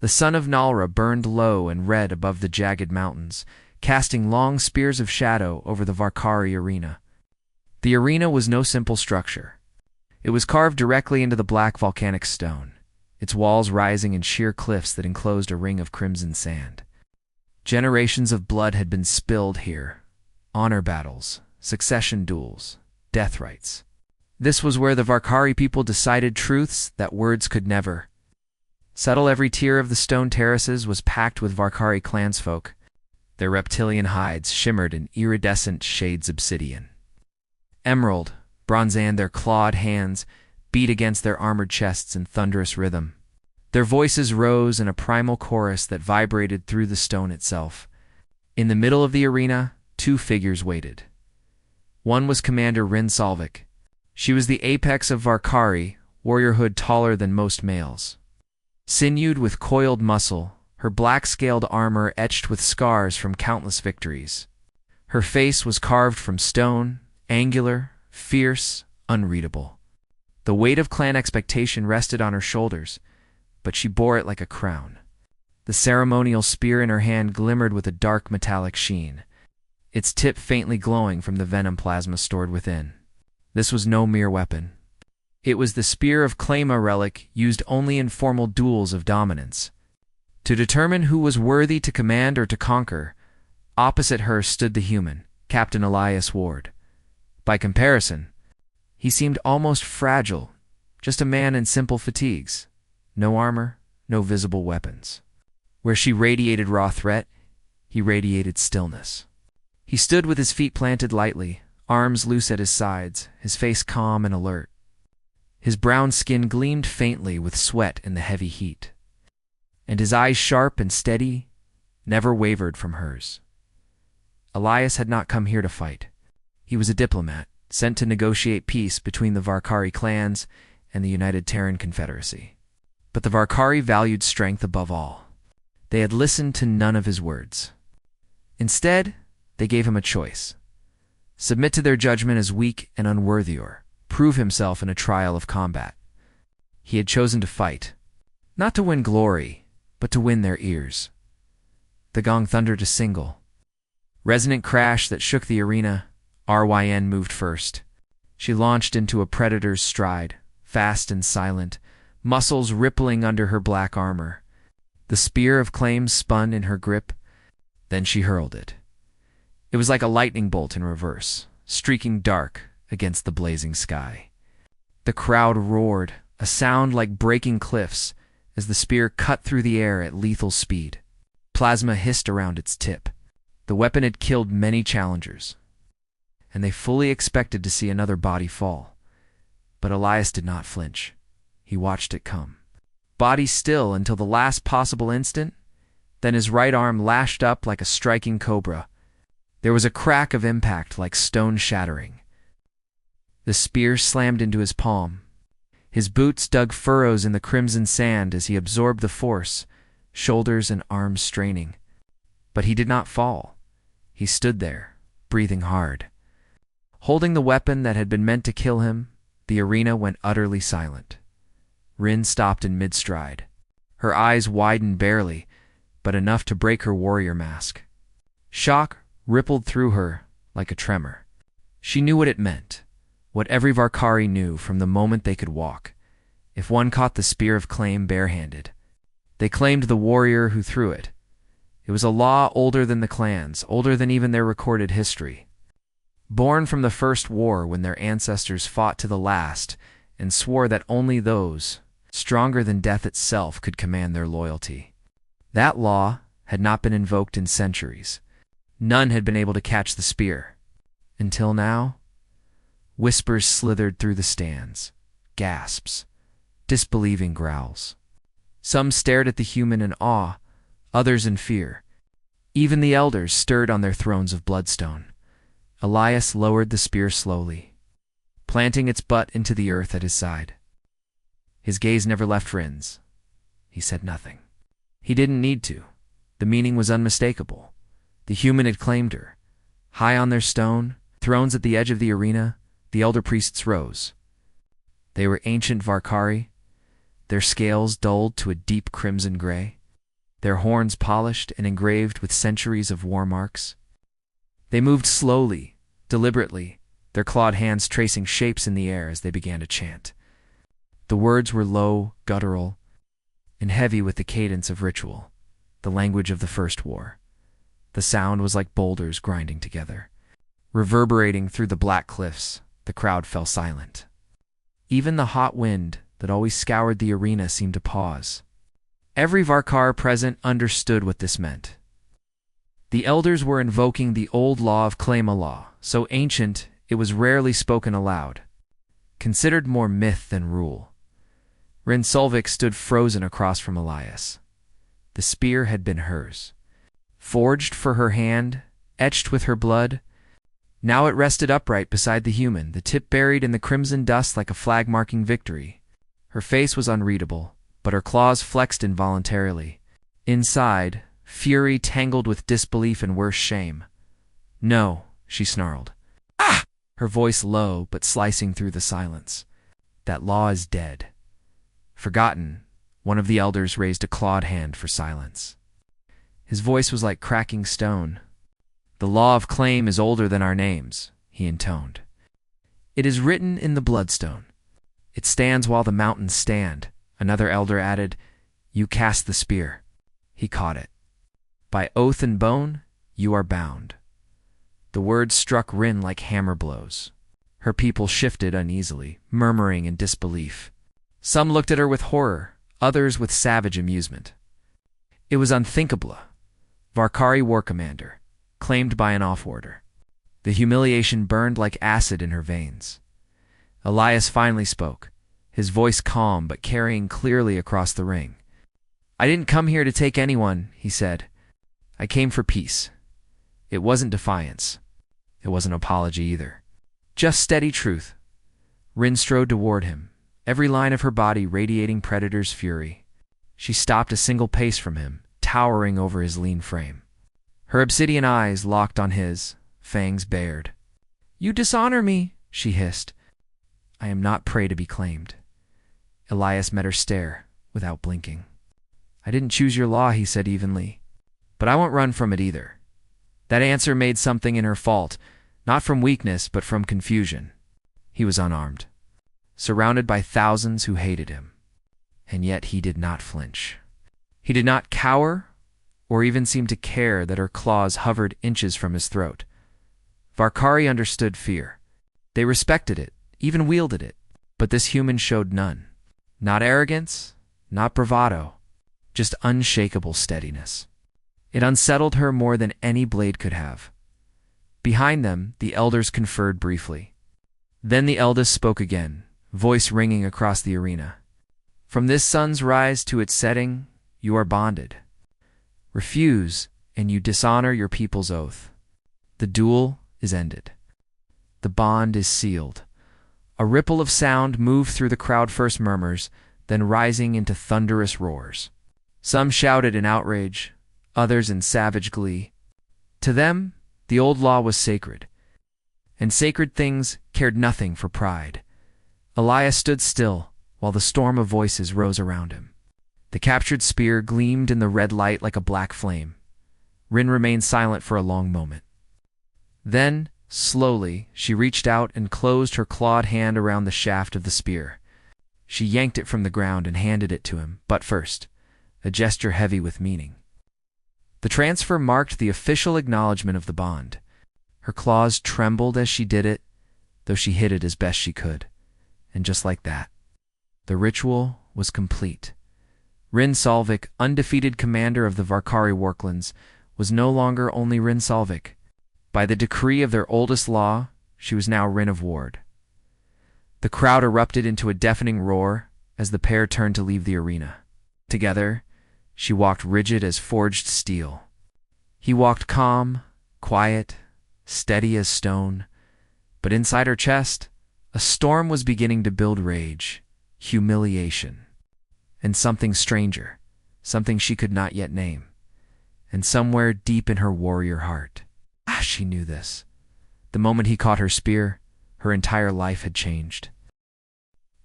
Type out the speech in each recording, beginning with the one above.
The sun of Nalra burned low and red above the jagged mountains, casting long spears of shadow over the Varkari arena. The arena was no simple structure. It was carved directly into the black volcanic stone, its walls rising in sheer cliffs that enclosed a ring of crimson sand. Generations of blood had been spilled here. Honor battles, succession duels, death rites. This was where the Varkari people decided truths that words could never. Settle every tier of the stone terraces was packed with Varkari clansfolk. Their reptilian hides shimmered in iridescent shades obsidian. Emerald, bronzan, their clawed hands beat against their armored chests in thunderous rhythm. Their voices rose in a primal chorus that vibrated through the stone itself. In the middle of the arena, two figures waited. One was Commander Rin Salvik. She was the apex of Varkari, warriorhood taller than most males. Sinewed with coiled muscle, her black-scaled armor etched with scars from countless victories. Her face was carved from stone, angular, fierce, unreadable. The weight of clan expectation rested on her shoulders, but she bore it like a crown. The ceremonial spear in her hand glimmered with a dark metallic sheen, its tip faintly glowing from the venom plasma stored within. This was no mere weapon. It was the spear of Claima relic used only in formal duels of dominance. To determine who was worthy to command or to conquer, opposite her stood the human, Captain Elias Ward. By comparison, he seemed almost fragile, just a man in simple fatigues. No armor, no visible weapons. Where she radiated raw threat, he radiated stillness. He stood with his feet planted lightly, arms loose at his sides, his face calm and alert. His brown skin gleamed faintly with sweat in the heavy heat, and his eyes, sharp and steady, never wavered from hers. Elias had not come here to fight. He was a diplomat, sent to negotiate peace between the Varkari clans and the United Terran Confederacy. But the Varkari valued strength above all. They had listened to none of his words. Instead, they gave him a choice: submit to their judgment as weak and unworthy, or prove himself in a trial of combat. He had chosen to fight, not to win glory, but to win their ears. The gong thundered a single resonant crash that shook the arena. Ryn moved first. She launched into a predator's stride, fast and silent, muscles rippling under her black armor. The spear of claim spun in her grip, then she hurled it. It was like a lightning bolt in reverse, streaking dark against the blazing sky. The crowd roared, a sound like breaking cliffs, as the spear cut through the air at lethal speed. Plasma hissed around its tip. The weapon had killed many challengers, and they fully expected to see another body fall. But Elias did not flinch. He watched it come. Body still until the last possible instant, then his right arm lashed up like a striking cobra. There was a crack of impact like stone shattering. The spear slammed into his palm. His boots dug furrows in the crimson sand as he absorbed the force, shoulders and arms straining. But he did not fall. He stood there, breathing hard. Holding the weapon that had been meant to kill him, the arena went utterly silent. Rin stopped in mid-stride. Her eyes widened barely, but enough to break her warrior mask. Shock rippled through her like a tremor. She knew what it meant, what every Varkari knew from the moment they could walk. If one caught the spear of claim barehanded, they claimed the warrior who threw it. It was a law older than the clans, older than even their recorded history. Born from the first war when their ancestors fought to the last and swore that only those, stronger than death itself, could command their loyalty. That law had not been invoked in centuries. None had been able to catch the spear. Until now, whispers slithered through the stands, gasps, disbelieving growls. Some stared at the human in awe, others in fear. Even the elders stirred on their thrones of bloodstone. Elias lowered the spear slowly, planting its butt into the earth at his side. His gaze never left Rin's. He said nothing. He didn't need to. The meaning was unmistakable. The human had claimed her. High on their stone, thrones at the edge of the arena, the elder priests rose. They were ancient Varkari, their scales dulled to a deep crimson gray. their horns polished and engraved with centuries of war marks. They moved slowly, deliberately, their clawed hands tracing shapes in the air as they began to chant. The words were low, guttural, and heavy with the cadence of ritual, the language of the First War. The sound was like boulders grinding together. Reverberating through the black cliffs, the crowd fell silent. Even the hot wind that always scoured the arena seemed to pause. Every Varkar present understood what this meant. The elders were invoking the old law of Klema law, so ancient it was rarely spoken aloud, considered more myth than rule. Rin Solvik stood frozen across from Elias. The spear had been hers. Forged for her hand, etched with her blood. Now it rested upright beside the human, the tip buried in the crimson dust like a flag marking victory. Her face was unreadable, but her claws flexed involuntarily. Inside, fury tangled with disbelief and worse shame. "No," she snarled. "Ah!" Her voice low but slicing through the silence. "That law is dead." Forgotten, one of the elders raised a clawed hand for silence. His voice was like cracking stone. "The law of claim is older than our names," he intoned. "It is written in the bloodstone. It stands while the mountains stand." Another elder added, "You cast the spear." He caught it. "By oath and bone, you are bound." The words struck Rin like hammer blows. Her people shifted uneasily, murmuring in disbelief. Some looked at her with horror, others with savage amusement. It was unthinkable. Varkari war commander, claimed by an off-order. The humiliation burned like acid in her veins. Elias finally spoke, his voice calm but carrying clearly across the ring. "I didn't come here to take anyone," he said. "I came for peace." It wasn't defiance. It wasn't apology either. Just steady truth. Rin strode toward him, every line of her body radiating predator's fury. She stopped a single pace from him, towering over his lean frame. Her obsidian eyes locked on his, fangs bared. "You dishonor me," she hissed. "I am not prey to be claimed." Elias met her stare, without blinking. "I didn't choose your law," he said evenly. "But I won't run from it either." That answer made something in her fault, not from weakness, but from confusion. He was unarmed, surrounded by thousands who hated him. And yet he did not flinch. He did not cower, or even seem to care that her claws hovered inches from his throat. Varkari understood fear. They respected it, even wielded it, but this human showed none. Not arrogance, not bravado, just unshakable steadiness. It unsettled her more than any blade could have. Behind them, the elders conferred briefly. Then the eldest spoke again, voice ringing across the arena. "From this sun's rise to its setting, you are bonded. Refuse, and you dishonor your people's oath. The duel is ended. The bond is sealed." A ripple of sound moved through the crowd, first murmurs, then rising into thunderous roars. Some shouted in outrage, others in savage glee. To them, the old law was sacred, and sacred things cared nothing for pride. Elias stood still, while the storm of voices rose around him. The captured spear gleamed in the red light like a black flame. Rin remained silent for a long moment. Then, slowly, she reached out and closed her clawed hand around the shaft of the spear. She yanked it from the ground and handed it to him, but first, a gesture heavy with meaning. The transfer marked the official acknowledgement of the bond. Her claws trembled as she did it, though she hid it as best she could. And just like that, the ritual was complete. Rin Solvik, undefeated commander of the Varkari Warclans, was no longer only Rin Solvik. By the decree of their oldest law, she was now Rin of Ward. The crowd erupted into a deafening roar as the pair turned to leave the arena. Together, she walked rigid as forged steel. He walked calm, quiet, steady as stone, but inside her chest, a storm was beginning to build rage, humiliation, and something stranger, something she could not yet name, and somewhere deep in her warrior heart. She knew this. The moment he caught her spear, her entire life had changed.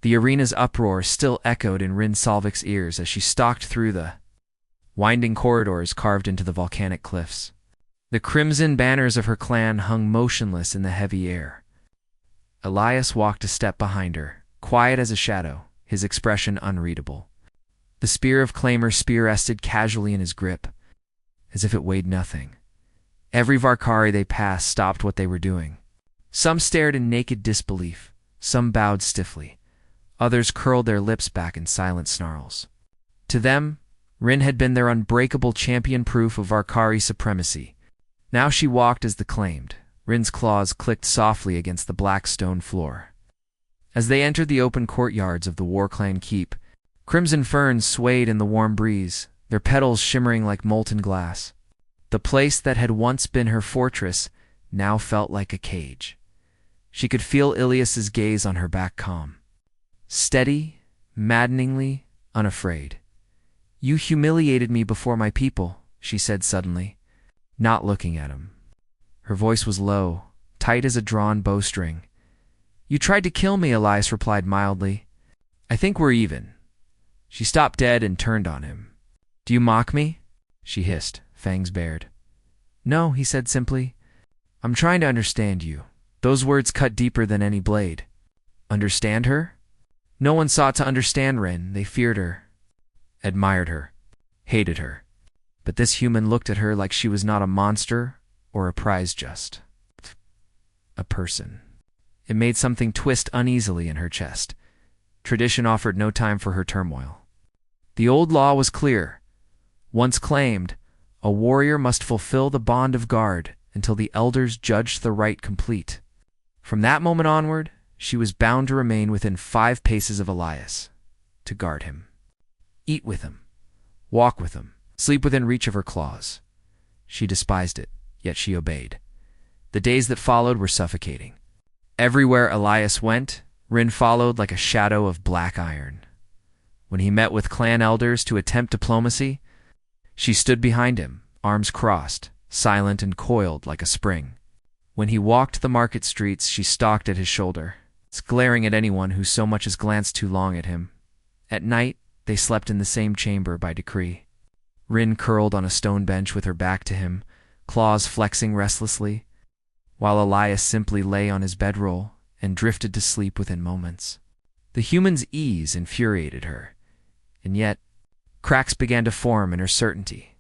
The arena's uproar still echoed in Rin Solvik's ears as she stalked through the winding corridors carved into the volcanic cliffs. The crimson banners of her clan hung motionless in the heavy air. Elias walked a step behind her, quiet as a shadow, his expression unreadable. The spear of Claimer rested casually in his grip, as if it weighed nothing. Every Varkari they passed stopped what they were doing. Some stared in naked disbelief, some bowed stiffly, others curled their lips back in silent snarls. To them, Rin had been their unbreakable champion proof of Varkari supremacy. Now she walked as the claimed. Rin's claws clicked softly against the black stone floor. As they entered the open courtyards of the Warclan keep, crimson ferns swayed in the warm breeze, their petals shimmering like molten glass. The place that had once been her fortress now felt like a cage. She could feel Ilias's gaze on her back calm. Steady, maddeningly, unafraid. "You humiliated me before my people," she said suddenly, not looking at him. Her voice was low, tight as a drawn bowstring. "You tried to kill me," Elias replied mildly. "I think we're even." She stopped dead and turned on him. "Do you mock me?" she hissed, fangs bared. "No," he said simply. "I'm trying to understand you." Those words cut deeper than any blade. Understand her? No one sought to understand Rin. They feared her, admired her, hated her. But this human looked at her like she was not a monster or a prize, just a person. It made something twist uneasily in her chest. Tradition offered no time for her turmoil. The old law was clear. Once claimed, a warrior must fulfill the bond of guard until the elders judged the rite complete. From that moment onward, she was bound to remain within 5 paces of Elias, to guard him. Eat with him, walk with him, sleep within reach of her claws. She despised it, yet she obeyed. The days that followed were suffocating. Everywhere Elias went, Rin followed like a shadow of black iron. When he met with clan elders to attempt diplomacy, she stood behind him, arms crossed, silent and coiled like a spring. When he walked the market streets, she stalked at his shoulder, glaring at anyone who so much as glanced too long at him. At night, they slept in the same chamber by decree. Rin curled on a stone bench with her back to him, claws flexing restlessly, while Elias simply lay on his bedroll and drifted to sleep within moments. The human's ease infuriated her, and yet cracks began to form in her certainty.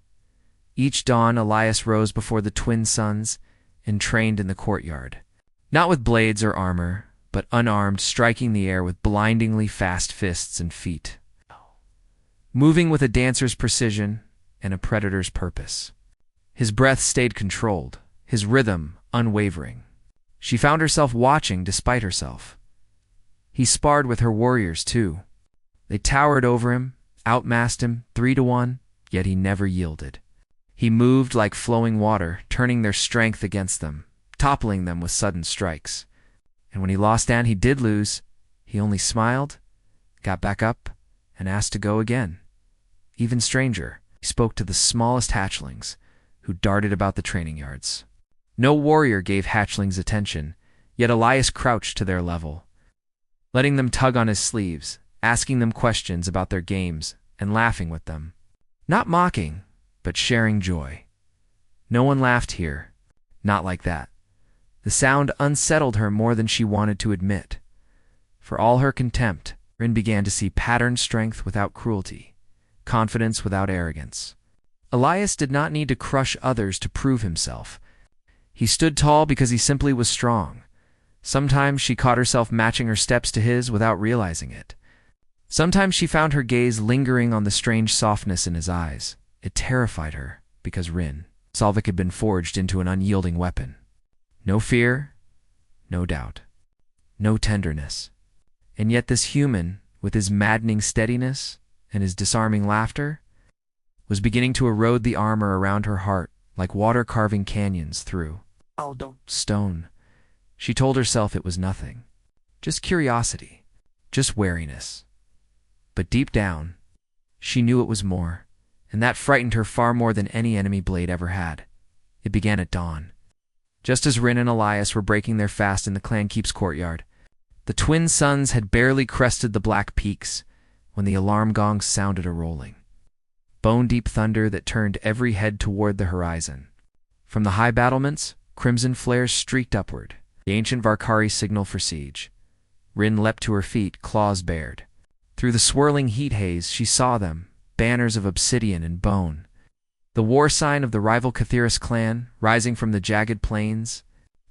Each dawn, Elias rose before the twin suns and trained in the courtyard, not with blades or armor, but unarmed, striking the air with blindingly fast fists and feet, moving with a dancer's precision and a predator's purpose. His breath stayed controlled, his rhythm unwavering. She found herself watching despite herself. He sparred with her warriors too. They towered over him, outmassed him 3-1, yet he never yielded. He moved like flowing water, turning their strength against them, toppling them with sudden strikes. And when he lost and he did lose, he only smiled, got back up, and asked to go again. Even stranger, he spoke to the smallest hatchlings, who darted about the training yards. No warrior gave hatchlings attention, yet Elias crouched to their level, letting them tug on his sleeves, asking them questions about their games, and laughing with them. Not mocking, but sharing joy. No one laughed here, not like that. The sound unsettled her more than she wanted to admit. For all her contempt, Rin began to see patterned strength without cruelty, confidence without arrogance. Elias did not need to crush others to prove himself. He stood tall because he simply was strong. Sometimes she caught herself matching her steps to his without realizing it. Sometimes she found her gaze lingering on the strange softness in his eyes. It terrified her, because Rin, Salvik, had been forged into an unyielding weapon. No fear, no doubt, no tenderness. And yet this human, with his maddening steadiness and his disarming laughter, was beginning to erode the armor around her heart like water carving canyons through stone. She told herself it was nothing, just curiosity, just wariness. But deep down, she knew it was more. And that frightened her far more than any enemy blade ever had. It began at dawn. Just as Rin and Elias were breaking their fast in the clan keep's courtyard, the twin suns had barely crested the black peaks when the alarm gong sounded a rolling. bone-deep thunder that turned every head toward the horizon. From the high battlements, crimson flares streaked upward, the ancient Varkari signal for siege. Rin leapt to her feet, claws bared. Through the swirling heat haze, she saw them, banners of obsidian and bone. The war sign of the rival Catharis clan, rising from the jagged plains.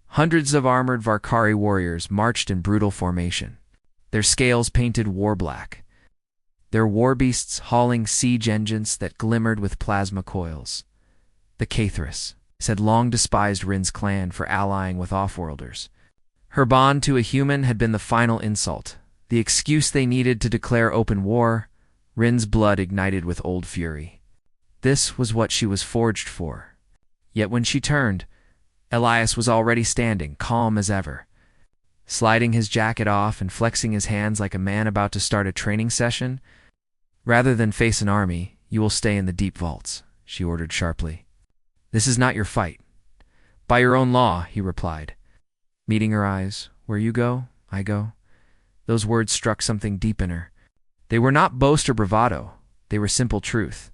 Hundreds of armored Varkari warriors marched in brutal formation, their scales painted war-black, their war beasts hauling siege engines that glimmered with plasma coils. The Catharis had long despised Rin's clan for allying with offworlders. Her bond to a human had been the final insult, the excuse they needed to declare open war. Rin's blood ignited with old fury. This was what she was forged for. Yet when she turned, Elias was already standing, calm as ever. Sliding his jacket off and flexing his hands like a man about to start a training session. "Rather than face an army, you will stay in the deep vaults," she ordered sharply. "This is not your fight." "By your own law," he replied, meeting her eyes. "Where you go, I go." Those words struck something deep in her. They were not boast or bravado. They were simple truth.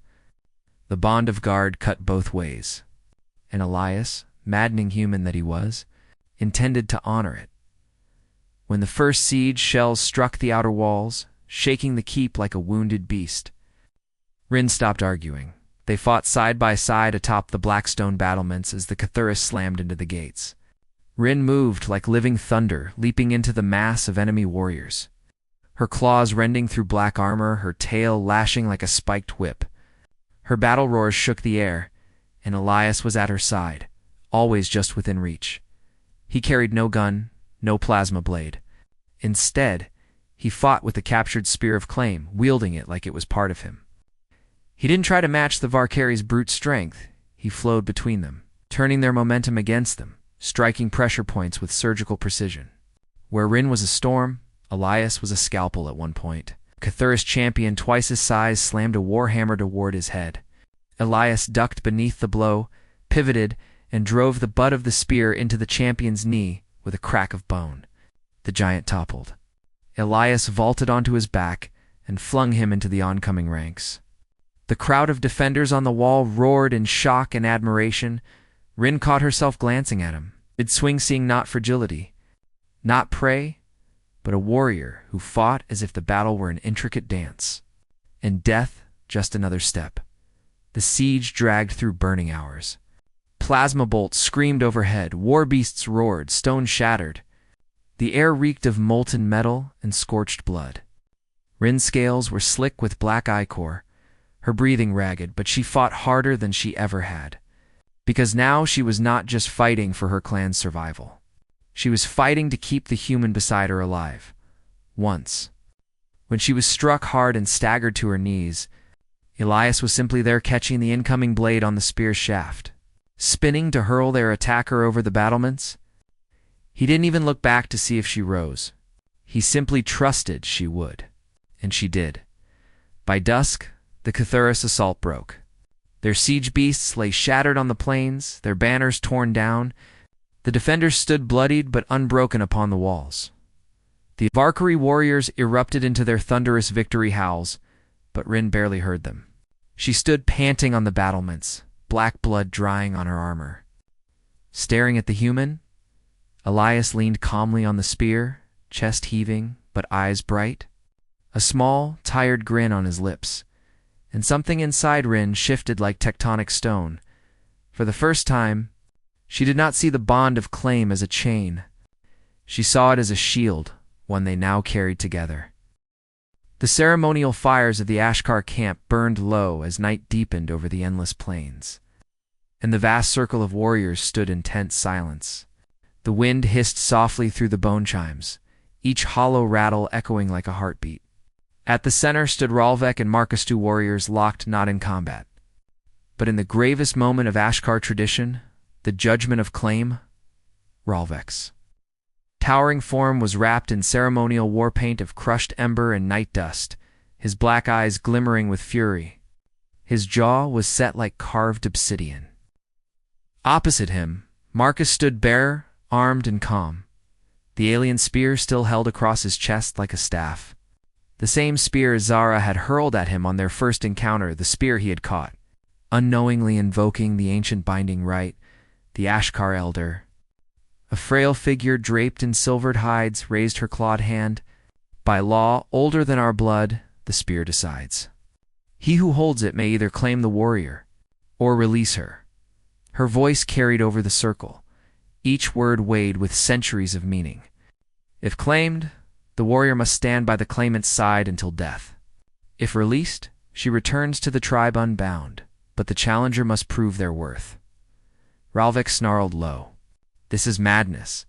The bond of guard cut both ways. And Elias, maddening human that he was, intended to honor it. When the first siege shells struck the outer walls, shaking the keep like a wounded beast, Rin stopped arguing. They fought side by side atop the blackstone battlements as the Catharis slammed into the gates. Rin moved like living thunder, leaping into the mass of enemy warriors. Her claws rending through black armor, her tail lashing like a spiked whip. Her battle roars shook the air, and Elias was at her side, always just within reach. He carried no gun, no plasma blade. Instead, he fought with the captured spear of claim, wielding it like it was part of him. He didn't try to match the Varkari's brute strength. He flowed between them, turning their momentum against them, striking pressure points with surgical precision. Where Rin was a storm, Elias was a scalpel at one point. Catharis champion twice his size slammed a warhammer toward his head. Elias ducked beneath the blow, pivoted, and drove the butt of the spear into the champion's knee with a crack of bone. The giant toppled. Elias vaulted onto his back and flung him into the oncoming ranks. The crowd of defenders on the wall roared in shock and admiration. Rin caught herself glancing at him, mid-swing seeing not fragility, not prey, but a warrior who fought as if the battle were an intricate dance, and death just another step. The siege dragged through burning hours. Plasma bolts screamed overhead, war beasts roared, stone shattered. The air reeked of molten metal and scorched blood. Rin's scales were slick with black ichor, her breathing ragged, but she fought harder than she ever had. Because now she was not just fighting for her clan's survival. She was fighting to keep the human beside her alive. Once, when she was struck hard and staggered to her knees, Elias was simply there catching the incoming blade on the spear's shaft, spinning to hurl their attacker over the battlements. He didn't even look back to see if she rose. He simply trusted she would. And she did. By dusk, the Catharis assault broke. Their siege beasts lay shattered on the plains, their banners torn down. The defenders stood bloodied but unbroken upon the walls. The Varkari warriors erupted into their thunderous victory howls, but Rin barely heard them. She stood panting on the battlements, black blood drying on her armor. Staring at the human, Elias leaned calmly on the spear, chest heaving, but eyes bright. A small, tired grin on his lips, and something inside Rin shifted like tectonic stone. For the first time, she did not see the bond of claim as a chain. She saw it as a shield, one they now carried together. The ceremonial fires of the Ashkar camp burned low as night deepened over the endless plains, and the vast circle of warriors stood in tense silence. The wind hissed softly through the bone chimes, each hollow rattle echoing like a heartbeat. At the center stood Ralvek and Markastu warriors locked not in combat, but in the gravest moment of Ashkar tradition, the judgment of claim, Ralvek's towering form was wrapped in ceremonial war paint of crushed ember and night dust, his black eyes glimmering with fury. His jaw was set like carved obsidian. Opposite him, Marcus stood bare, armed and calm, the alien spear still held across his chest like a staff. The same spear Zara had hurled at him on their first encounter, the spear he had caught. Unknowingly invoking the ancient binding Rite, the Ashkar elder. A frail figure draped in silvered hides raised her clawed hand. By law, older than our blood, the spear decides. He who holds it may either claim the warrior, or release her. Her voice carried over the circle, each word weighed with centuries of meaning. If claimed, the warrior must stand by the claimant's side until death. If released, she returns to the tribe unbound, but the challenger must prove their worth. Ralvik snarled low. This is madness.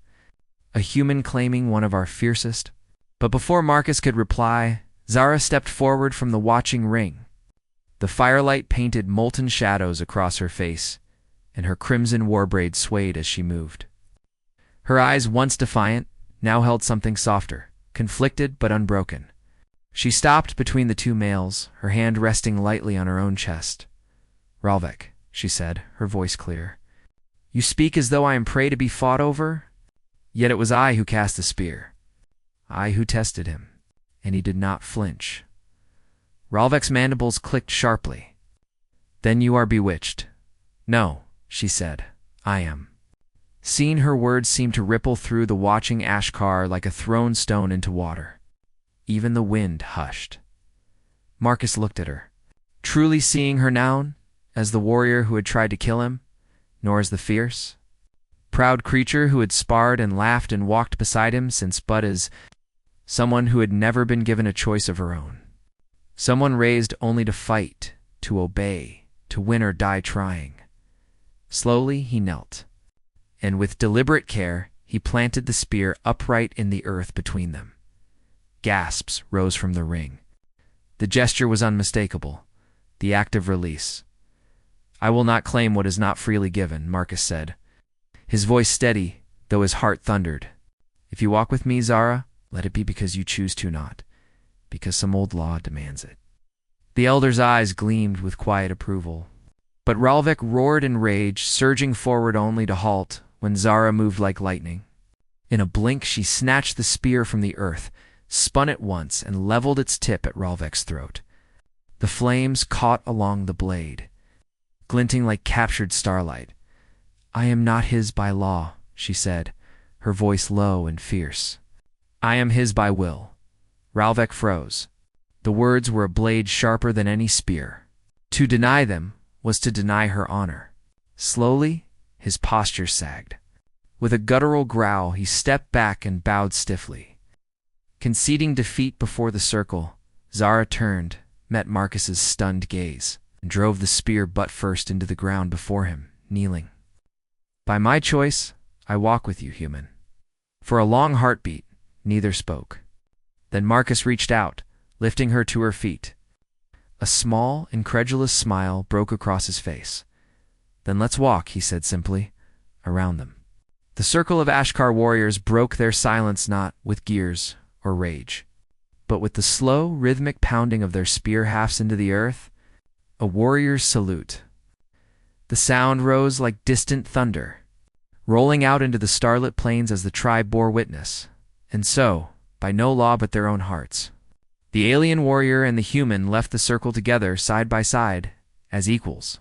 A human claiming one of our fiercest. But before Marcus could reply, Zara stepped forward from the watching ring. The firelight painted molten shadows across her face, and her crimson war braid swayed as she moved. Her eyes, once defiant, now held something softer, conflicted but unbroken. She stopped between the two males, her hand resting lightly on her own chest. "Ralvik," she said, her voice clear. "You speak as though I am prey to be fought over? Yet it was I who cast the spear. I who tested him, and he did not flinch." Ralvik's mandibles clicked sharply. "Then you are bewitched." "No," she said, "I am." Seeing her words seemed to ripple through the watching Ashkar like a thrown stone into water. Even the wind hushed. Marcus looked at her, truly seeing her now as the warrior who had tried to kill him, nor as the fierce, proud creature who had sparred and laughed and walked beside him since but as someone who had never been given a choice of her own. Someone raised only to fight, to obey, to win or die trying. Slowly he knelt, and with deliberate care he planted the spear upright in the earth between them. Gasps rose from the ring. The gesture was unmistakable, the act of release. "I will not claim what is not freely given," Marcus said, his voice steady, though his heart thundered. "If you walk with me, Zara, let it be because you choose to, not because some old law demands it." The elder's eyes gleamed with quiet approval. But Ralvik roared in rage, surging forward only to halt when Zara moved like lightning. In a blink she snatched the spear from the earth, spun it once, and leveled its tip at Ralvik's throat. The flames caught along the blade, glinting like captured starlight. "I am not his by law," she said, her voice low and fierce. "I am his by will." Ralvik froze. The words were a blade sharper than any spear. To deny them was to deny her honor. Slowly, his posture sagged. With a guttural growl, he stepped back and bowed stiffly. Conceding defeat before the circle, Zara turned, met Marcus's stunned gaze, and drove the spear butt first into the ground before him, kneeling. "By my choice, I walk with you, human." For a long heartbeat, neither spoke. Then Marcus reached out, lifting her to her feet. A small, incredulous smile broke across his face. "Then let's walk," he said simply, around them. The circle of Ashkar warriors broke their silence not with gears or rage, but with the slow, rhythmic pounding of their spear hafts into the earth, a warrior's salute. The sound rose like distant thunder, rolling out into the starlit plains as the tribe bore witness, and so, by no law but their own hearts, the alien warrior and the human left the circle together side by side as equals.